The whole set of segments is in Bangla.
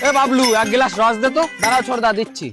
এ বাবলু, এক গ্লাস রস দে তো। দাঁড়াও ছোটদা, দিচ্ছি।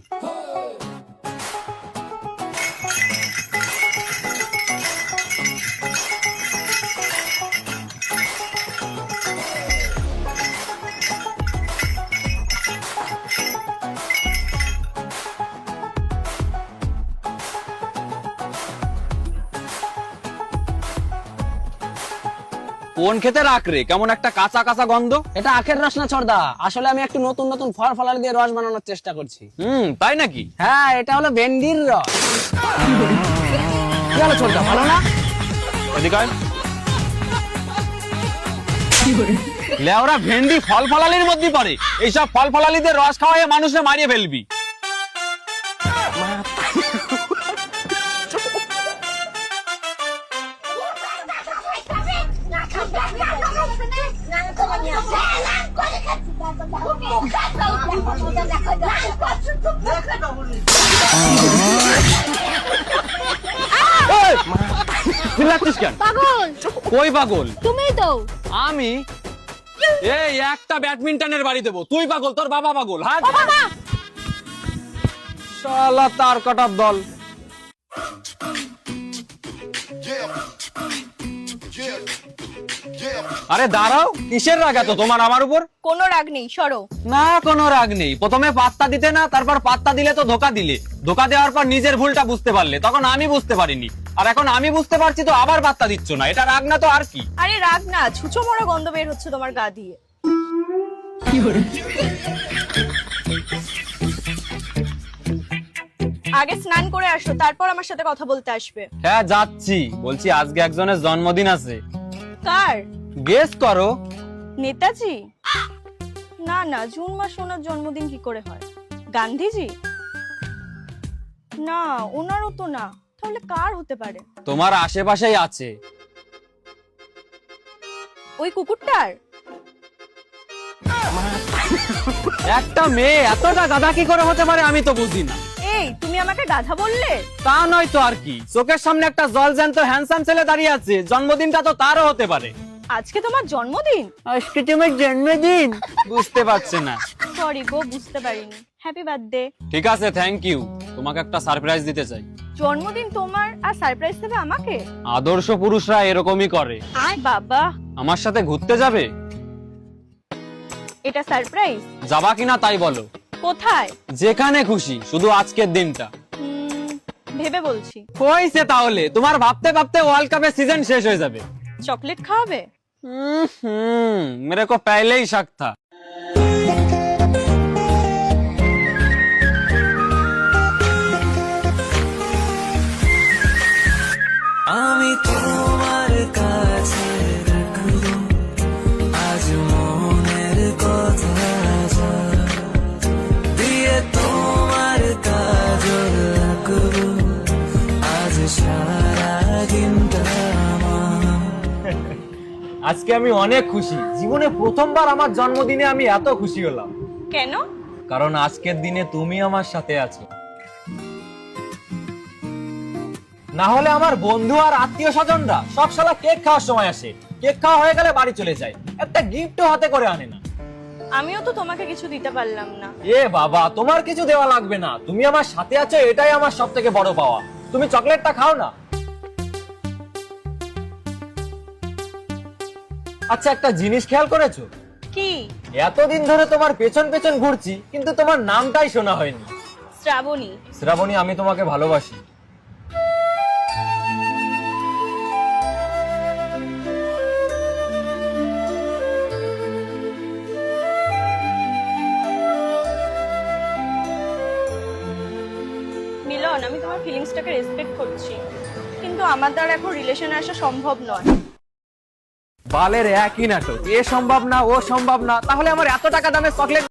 কোন খেতে রাখ রে, কেমন একটা কাঁচা কাঁচা গন্ধ। এটা আখের রস না ছোটদা, আসলে আমি একটু নতুন নতুন ফল ফলাদি দিয়ে রস বানানোর চেষ্টা করছি। তাই নাকি? হ্যাঁ, এটা হলো ভেন্ডির রস। কি হলো ছোটদা, ভালো না? এদিকে আয়। লেওরা ভেন্ডি ফল ফলালির মধ্যে পড়ে। এইসব ফল ফলালিদের রস খাওয়ায় মানুষে মারিয়ে ফেলবি। চিল্লাচ্ছিস কেন? পাগল কই পাগল? তুমিই তো। আমি? এই একটা ব্যাডমিন্টনের বাড়ি দেবো। তুই পাগল, তোর বাবা পাগল। হ্যাঁ শালা তার কাটার দল। আরে দাঁড়াও, কিসের রাগ এত তোমার আমার উপর? কোনো রাগ নেই, সরো। না কোনো রাগ নেই। প্রথমে পাত্তা দিতে না, তারপর পাত্তা দিলে তো ধোকা দিলে। ধোকা দেওয়ার পর নিজের ভুলটা বুঝতে পারলে, তখন আমি বুঝতে পারিনি। আর এখন আমি বুঝতে পারছি তো আবার পাত্তা দিচ্ছ না। এটা রাগ না তো আর কি? আরে রাগ না, ছুঁচো মরা গন্ধ বের হচ্ছে তোমার গা দিয়ে। আগে স্নান করে আসো, তারপর আমার সাথে কথা বলতে আসবে। হ্যাঁ যাচ্ছি। বলছি আজকে একজনের জন্মদিন আছে। কার? গেস করো। নেতাজি? না না, জুন মাস ওনার জন্মদিন কি করে হয়? গান্ধীজি? না, ওনারও তো না। তাহলে কার হতে পারে? তোমার আশেপাশেই আছে। ওই কুকুরটার? একটা মেয়ে এতটা গাধা কি করে হতে পারে আমি তো বুঝি না। এই, তুমি আমাকে গাধা বললে? তা নয় তো আর কি। চোখের সামনে একটা জলজ্যান্ত হ্যান্ডসাম ছেলে দাঁড়িয়ে আছে, জন্মদিনটা তো তারও হতে পারে। আজকে তোমার জন্মদিন? আজকে তোমার জন্মদিন? বুঝতে পারছে না। সরি গো, বুঝতে পারিনি। Happy birthday. ঠিক আছে, থ্যাংক ইউ। তোমাকে একটা সারপ্রাইজ দিতে চাই। জন্মদিন তোমার আর সারপ্রাইজ দেবে আমাকে? আদর্শ পুরুষরা এরকমই করে। বাবা, আমার সাথে ঘুরতে যাবে? এটা সারপ্রাইজ? যাবা কিনা তাই বলো। কোথায়? যেখানে খুশি, শুধু আজকের দিনটা। ভেবে বলছি। হইছে তাহলে, তোমার ভাবতে ভাবতে ওয়ার্ল্ড কাপের সিজন শেষ হয়ে যাবে। চকলেট খাওয়াবে? मेरे को पहले ही शक था। আমি তোমার কাছে রাখবো আজ মনের কথা দিয়ে, তোমার কাজল রাখবো আজ সারা দিনটা। আজকে আমি অনেক খুশি। জীবনে প্রথমবার আমার জন্মদিনে আমি এত খুশি হলাম। কেন? কারণ আজকের দিনে তুমি আমার সাথে আছো। না হলে আমার বন্ধু আর আত্মীয় স্বজনরা সব শালা কেক খাওয়ার সময় আসে, কেক খাওয়া হয়ে গেলে বাড়ি চলে যায়, একটা গিফটও হাতে করে আনে না। আমিও তো তোমাকে কিছু দিতে পারলাম না। এ বাবা, তোমার কিছু দেওয়া লাগবে না। তুমি আমার সাথে আছো, এটাই আমার সবথেকে বড় পাওয়া। তুমি চকলেটটা খাও না। আচ্ছা, একটা জিনিস খেয়াল করেছো? কি? এতদিন ধরে তোমার পেছন পেছন ঘুরছি, কিন্তু তোমার নামটাই শোনা হয়নি। শ্রাবণী। শ্রাবণী, আমি তোমাকে ভালোবাসি। মিলন, আমি তোমার ফিলিংসটাকে রেসপেক্ট করছি, কিন্তু আমার দ্বারা এখন রিলেশনে আসা সম্ভব নয়। বালের একই নাটক, এ সম্ভব না ও সম্ভব না। তাহলে আমার এত টাকা দামের চকলেট